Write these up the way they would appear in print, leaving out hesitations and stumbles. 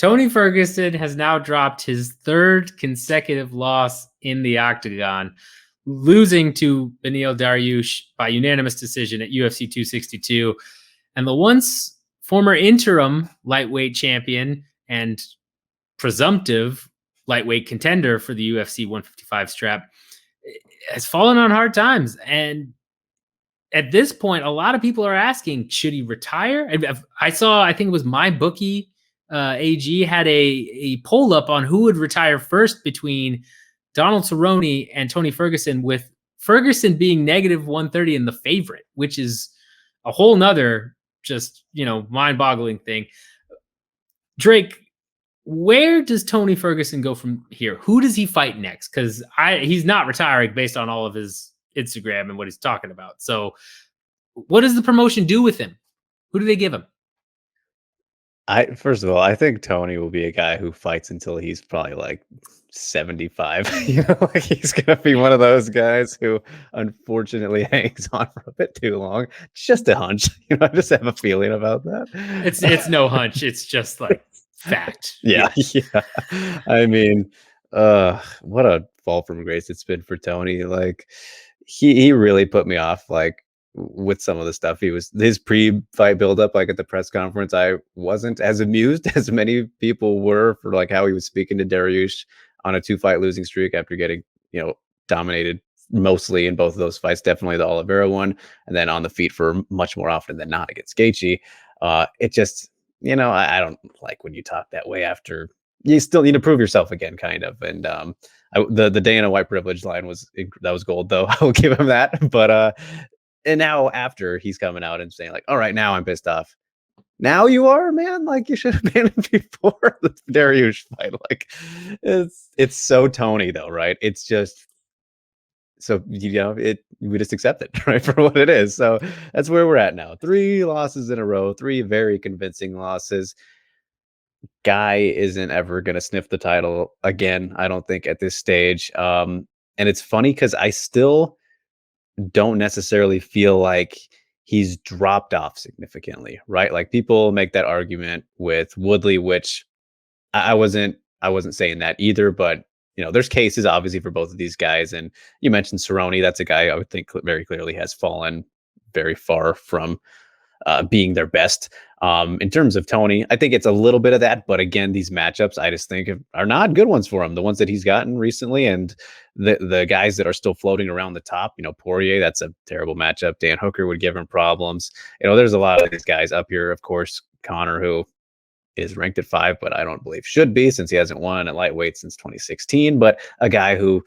Tony Ferguson has now dropped his third consecutive loss in the octagon, losing to Beneil Dariush by unanimous decision at UFC 262. And the once former interim lightweight champion and presumptive lightweight contender for the UFC 155 strap has fallen on hard times. And at this point, a lot of people are asking, should he retire? I think it was my bookie AG had a poll up on who would retire first between Donald Cerrone and Tony Ferguson, with Ferguson being negative 130 in the favorite, which is a whole nother just, mind boggling thing. Drake, where does Tony Ferguson go from here? Who does he fight next? Because he's not retiring based on all of his Instagram and what he's talking about. So what does the promotion do with him? Who do they give him? First of all, I think Tony will be a guy who fights until he's probably like 75. Like he's gonna be one of those guys who unfortunately hangs on for a bit too long. It's just a hunch. I just have a feeling about that. It's no hunch. It's just like fact. Yeah. I mean, what a fall from grace it's been for Tony. Like he really put me off, like with some of the stuff his pre-fight buildup, like at the press conference. I wasn't as amused as many people were for like how he was speaking to Dariush on a 2-fight losing streak after getting, dominated mostly in both of those fights, definitely the Oliveira one, and then on the feet for much more often than not against Gaethje. It just, I don't like when you talk that way after you still need to prove yourself again, kind of. And the Dana white privilege line was gold, though. I will give him that. But and now after he's coming out and saying like, all right, now I'm pissed off. Now you are, man. Like you should have been before the Dariush fight. Like it's so Tony though, right? It's just so we just accept it, right, for what it is. So that's where we're at now. 3 losses in a row, 3 very convincing losses. Guy isn't ever going to sniff the title again, I don't think, at this stage. And it's funny because I still don't necessarily feel like he's dropped off significantly, right? Like people make that argument with Woodley, which I wasn't saying that either, but there's cases obviously for both of these guys. And you mentioned Cerrone. That's a guy I would think very clearly has fallen very far from being their best. In terms of Tony, I think it's a little bit of that, but again, these matchups I just think are not good ones for him. The ones that he's gotten recently, and the guys that are still floating around the top, Poirier, that's a terrible matchup. Dan Hooker would give him problems. There's a lot of these guys up here. Of course, Connor, who is ranked at 5, but I don't believe should be, since he hasn't won at lightweight since 2016. But a guy who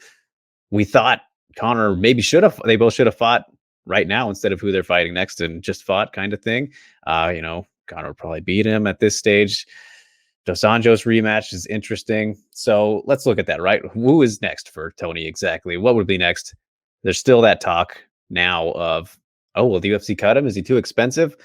we thought Connor maybe they both should have fought right now instead of who they're fighting next and just fought, kind of thing. Connor would probably beat him at this stage. Dos Anjos rematch is interesting. So let's look at that, right? Who is next for Tony exactly? What would be next? There's still that talk now of, oh, will the UFC cut him? Is he too expensive?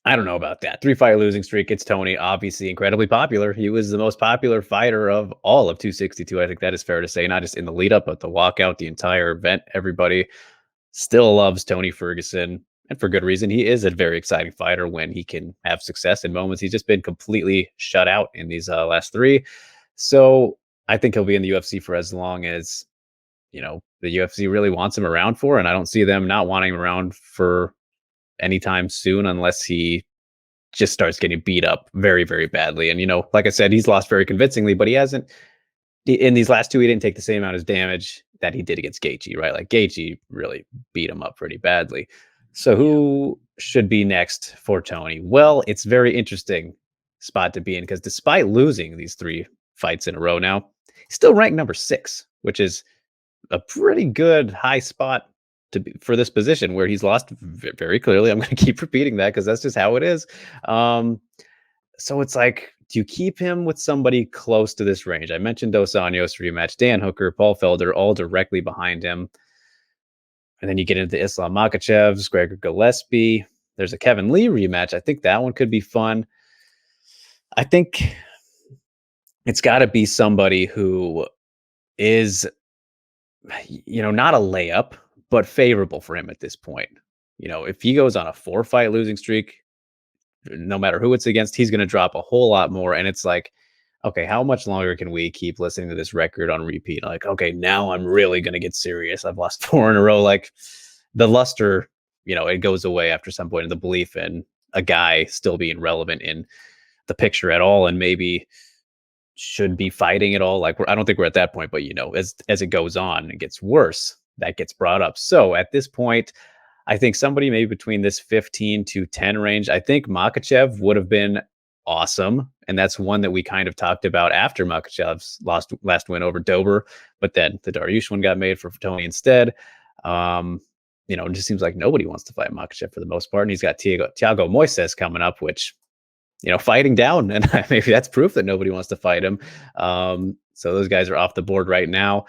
I don't know about that. 3-fight losing streak. It's Tony, obviously incredibly popular. He was the most popular fighter of all of 262. I think that is fair to say, not just in the lead up, but the walkout, the entire event. Everybody still loves Tony Ferguson, and for good reason. He is a very exciting fighter when he can have success in moments. He's just been completely shut out in these last 3. So I think he'll be in the UFC for as long as, the UFC really wants him around for, and I don't see them not wanting him around for anytime soon unless he just starts getting beat up very, very badly. And, like I said, he's lost very convincingly, but he hasn't, in these last 2, he didn't take the same amount of damage that he did against Gaethje, right? Like Gaethje really beat him up pretty badly. So who should be next for Tony? Well, it's very interesting spot to be in, because despite losing these 3 fights in a row now, he's still ranked number 6, which is a pretty good high spot for this position, where he's lost very clearly. I'm going to keep repeating that because that's just how it is. So it's like, do you keep him with somebody close to this range? I mentioned Dos Anjos rematch, Dan Hooker, Paul Felder, all directly behind him. And then you get into Islam Makhachev's, Gregor Gillespie. There's a Kevin Lee rematch. I think that one could be fun. I think it's got to be somebody who is, not a layup, but favorable for him at this point. If he goes on a 4-fight losing streak, no matter who it's against, he's going to drop a whole lot more. And it's like, okay, how much longer can we keep listening to this record on repeat? Like, okay, now I'm really going to get serious. I've lost 4 in a row. Like the luster, it goes away after some point, in the belief in a guy still being relevant in the picture at all, and maybe should be fighting at all. Like I don't think we're at that point, but as it goes on and gets worse, that gets brought up. So at this point, I think somebody maybe between this 15 to 10 range. I think Makhachev would have been awesome, and that's one that we kind of talked about after Makhachev's last win over Dober, but then the Dariush one got made for Tony instead. It just seems like nobody wants to fight Makhachev for the most part, and he's got Thiago Moises coming up, which fighting down, and maybe that's proof that nobody wants to fight him. So those guys are off the board right now.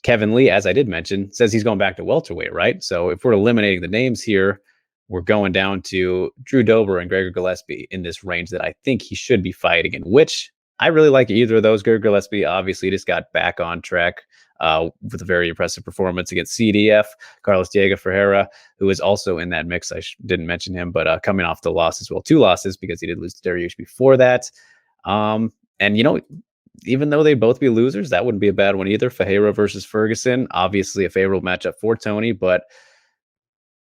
Kevin Lee, as I did mention, says he's going back to welterweight, right? So if we're eliminating the names here, we're going down to Drew Dober and Gregor Gillespie in this range that I think he should be fighting in, which I really like either of those. Gregor Gillespie obviously just got back on track with a very impressive performance against CDF. Carlos Diego Ferreira, who is also in that mix. I didn't mention him, but coming off the loss as well, 2 losses, because he did lose to Dariush before that. And even though they'd both be losers, that wouldn't be a bad one either. Ferreira versus Ferguson, obviously a favorable matchup for Tony, but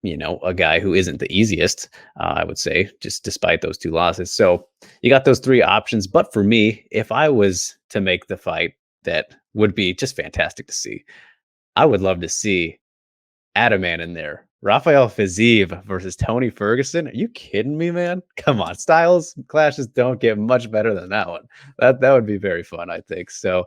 a guy who isn't the easiest, I would say, just despite those 2 losses. So you got those 3 options. But for me, if I was to make the fight that would be just fantastic to see, I would love to see Adaman in there. Rafael Fiziev versus Tony Ferguson. Are you kidding me, man? Come on. Styles clashes don't get much better than that one. That would be very fun, I think. So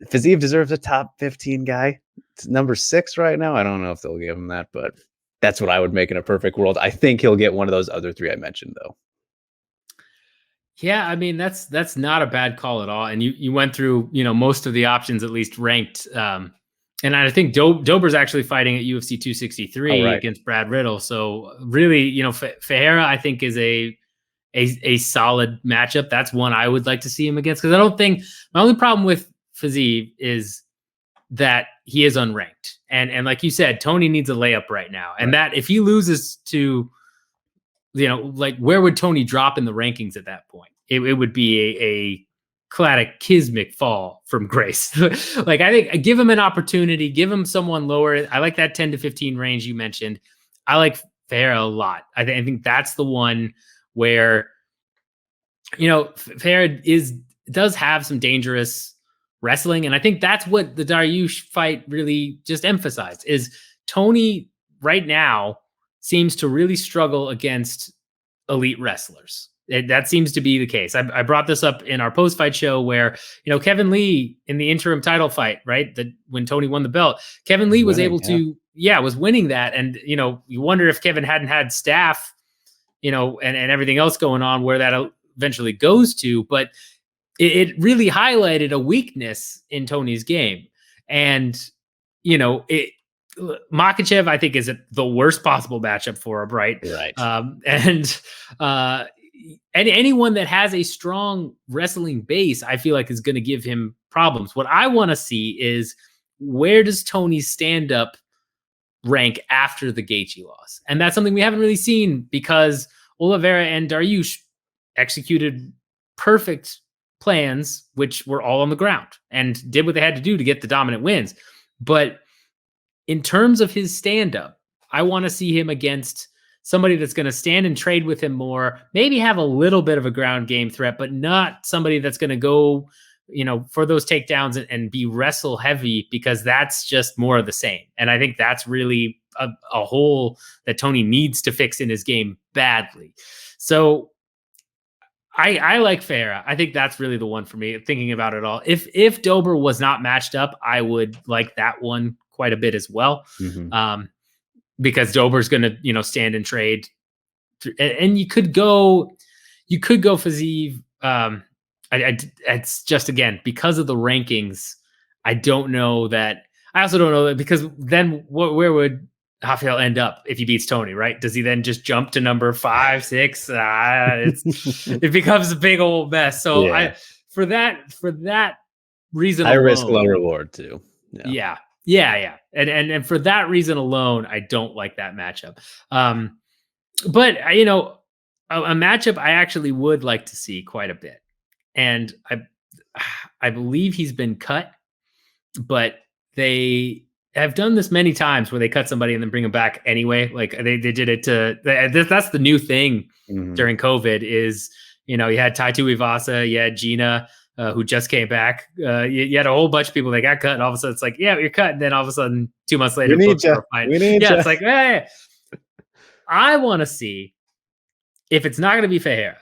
Fiziev deserves a top 15 guy. It's number 6 right now. I don't know if they'll give him that, but that's what I would make in a perfect world. I think he'll get one of those other 3 I mentioned, though. Yeah, I mean that's not a bad call at all. And you went through most of the options, at least ranked. And I think Dober's actually fighting at UFC 263 against Brad Riddle. So really, Ferreira I think is a solid matchup. That's one I would like to see him against, because I don't think my only problem with Fiziev is that he is unranked, and like you said, Tony needs a layup right now, and that if he loses to, like where would Tony drop in the rankings at that point? It would be a cataclysmic fall from grace. Like I think give him an opportunity, give him someone lower. I like that 10 to 15 range you mentioned. I like Ferreira a lot. I think that's the one where Ferreira does have some dangerous wrestling, and I think that's what the Dariush fight really just emphasized. Is Tony right now seems to really struggle against elite wrestlers. That seems to be the case. I brought this up in our post-fight show where, Kevin Lee in the interim title fight, right? When Tony won the belt, Kevin Lee was able to, was winning that. And, you wonder if Kevin hadn't had staff, and everything else going on, where that eventually goes to. But it really highlighted a weakness in Tony's game. And, Makhachev, I think, is the worst possible matchup for him, right? Right. And anyone that has a strong wrestling base, I feel like is going to give him problems. What I want to see is, where does Tony's stand-up rank after the Gaethje loss? And that's something we haven't really seen, because Oliveira and Dariush executed perfect plans, which were all on the ground, and did what they had to do to get the dominant wins. But in terms of his stand-up, I want to see him against somebody that's going to stand and trade with him more, maybe have a little bit of a ground game threat, but not somebody that's going to go, for those takedowns and be wrestle heavy, because that's just more of the same. And I think that's really a hole that Tony needs to fix in his game badly. So I like Ferreira. I think that's really the one for me, thinking about it all. If Dober was not matched up, I would like that one quite a bit as well. Mm-hmm. Because Dober's going to, stand and trade, and you could go Fiziev. It's just, again, because of the rankings, I don't know that. I also don't know that, because then where would Rafael end up if he beats Tony, right? Does he then just jump to number 5, 6? It becomes a big old mess. So for that reason, I risk low reward too. Yeah. And for that reason alone, I don't like that matchup. But a matchup I actually would like to see quite a bit, and I believe he's been cut, but they have done this many times where they cut somebody and then bring them back anyway. Like they did it to that's the new thing Mhm. during COVID is, you had Tai Tuivasa, you had Gina, who just came back. You had a whole bunch of people that got cut, and all of a sudden it's like, yeah, you're cut. And then all of a sudden, 2 months We later, need booked you. for a fight. We need Yeah, you. it's like, hey, I want to see if it's not going to be Fajera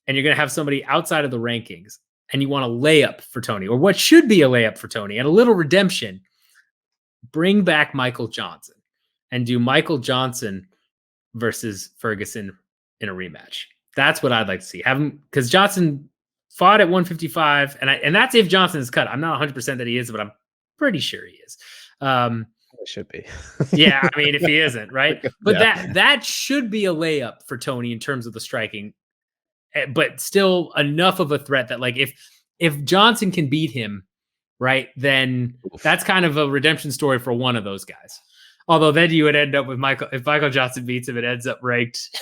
and you're going to have somebody outside of the rankings and you want a layup for Tony, or what should be a layup for Tony and a little redemption, bring back Michael Johnson and do Michael Johnson versus Ferguson in a rematch. That's what I'd like to see. Have him, because Johnson fought at 155, and that's if Johnson is cut. I'm not 100% that he is, but I'm pretty sure he is. It should be. Yeah, I mean, if he isn't, right? But Yeah. that should be a layup for Tony in terms of the striking, but still enough of a threat that, like, if Johnson can beat him, right, then Oof. that's kind of a redemption story for one of those guys. Although then you would end up with if Michael Johnson beats him, it ends up ranked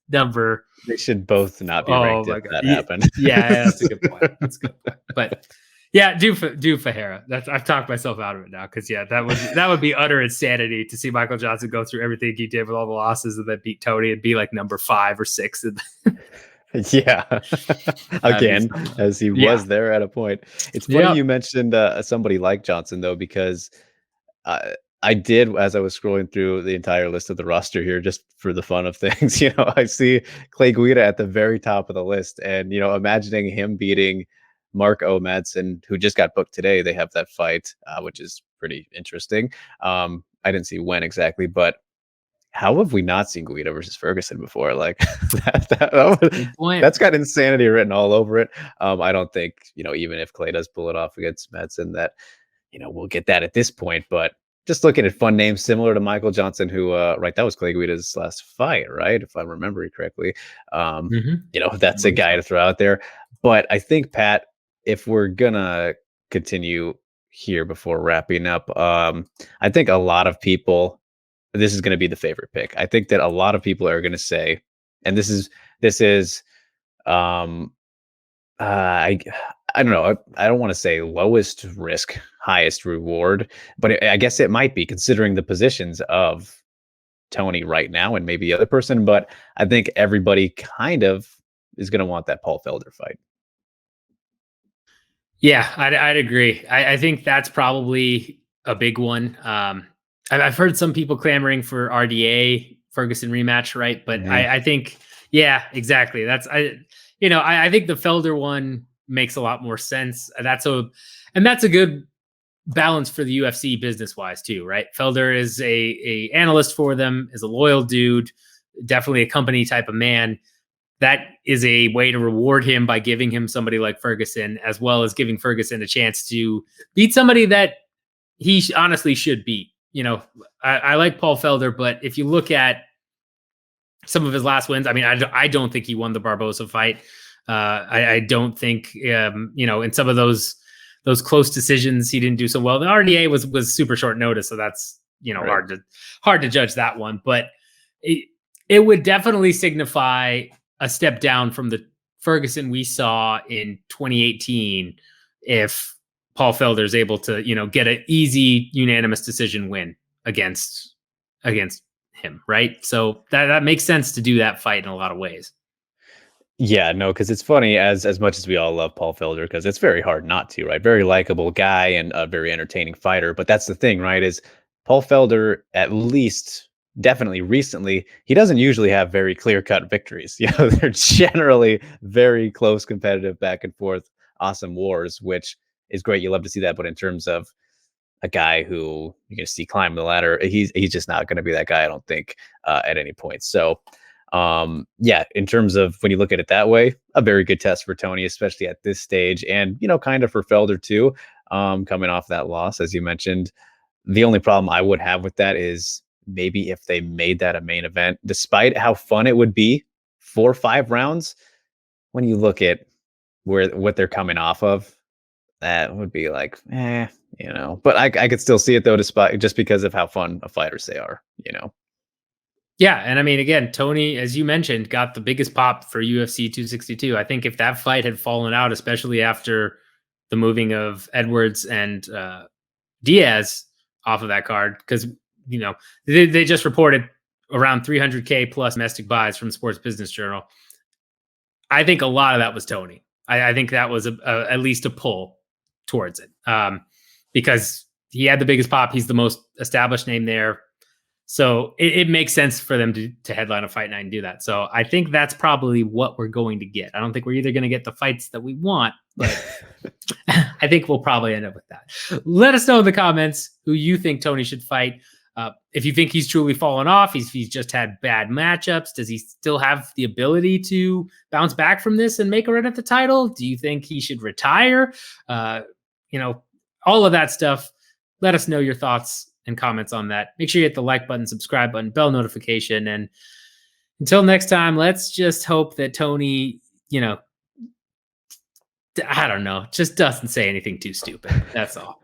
number. They should both not be Oh ranked my if god, that happened. yeah, that's a good point. That's a good point. But yeah, do Fajera. I've talked myself out of it now because that would be utter insanity to see Michael Johnson go through everything he did with all the losses and then beat Tony and be like number 5 or 6. Yeah. Again, as he Yeah. was there at a point. It's funny Yep. you mentioned somebody like Johnson, though, because I did, as I was scrolling through the entire list of the roster here, just for the fun of things, I see Clay Guida at the very top of the list, and imagining him beating Mark O. Madsen, who just got booked today. They have that fight, which is pretty interesting. I didn't see when exactly, but how have we not seen Guida versus Ferguson before? Like Good point. that's got insanity written all over it. I don't think, even if Clay does pull it off against Madsen, that we'll get that at this point. But just looking at fun names similar to Michael Johnson, who right, that was Clay Guida's last fight, right? If I'm remembering correctly. That's a guy to throw out there. But I think, Pat, if we're gonna continue here before wrapping up, I think a lot of people, this is going to be the favorite pick. I think that a lot of people are going to say, and this is um I don't know. I don't want to say lowest risk, highest reward, but I guess it might be, considering the positions of Tony right now and maybe the other person. But I think everybody kind of is going to want that Paul Felder fight. Yeah, I'd agree. I think that's probably a big one. I've heard some people clamoring for RDA Ferguson rematch, right? But Mhm. I think, yeah, exactly. I think the Felder one makes a lot more sense. That's a good balance for the UFC business wise too, right? Felder is a analyst for them, is a loyal dude, definitely a company type of man. That is a way to reward him by giving him somebody like Ferguson, as well as giving Ferguson a chance to beat somebody that he honestly should beat. I like Paul Felder, but if you look at some of his last wins, I mean, I don't think he won the Barbosa fight. I don't think, in some of those close decisions, he didn't do so well. The RDA was super short notice, so that's Right. hard to judge that one. But it would definitely signify a step down from the Ferguson we saw in 2018 if Paul Felder is able to, get an easy unanimous decision win against him, right? So that makes sense to do that fight in a lot of ways. Yeah, no, because it's funny, as much as we all love Paul Felder, because it's very hard not to, right? Very likable guy and a very entertaining fighter. But that's the thing, right? Is Paul Felder, at least definitely recently, he doesn't usually have very clear-cut victories. They're generally very close, competitive, back and forth, awesome wars, which is great. You love to see that. But in terms of a guy who you're going to see climb the ladder, he's just not going to be that guy, I don't think, at any point. So yeah, in terms of when you look at it that way, a very good test for Tony, especially at this stage, and kind of for Felder too, coming off that loss, as you mentioned. The only problem I would have with that is maybe if they made that a main event, despite how fun it would be, 4 or 5 rounds, when you look at what they're coming off of, that would be like, but I could still see it, though, despite, just because of how fun of fighters they are. Yeah, and I mean, again, Tony, as you mentioned, got the biggest pop for UFC 262. I think if that fight had fallen out, especially after the moving of Edwards and Diaz off of that card, because they just reported around 300K plus domestic buys from Sports Business Journal. I think a lot of that was Tony. I think that was at least a pull towards it, because he had the biggest pop. He's the most established name there. So it makes sense for them to headline a fight night and do that. So I think that's probably what we're going to get. I don't think we're either going to get the fights that we want, but I think we'll probably end up with that. Let us know in the comments who you think Tony should fight. If you think he's truly fallen off, he's just had bad matchups. Does he still have the ability to bounce back from this and make a run at the title? Do you think he should retire? All of that stuff. Let us know your thoughts and comments on that. Make sure you hit the like button, subscribe button, bell notification. And until next time, let's just hope that Tony, I don't know, just doesn't say anything too stupid. That's all.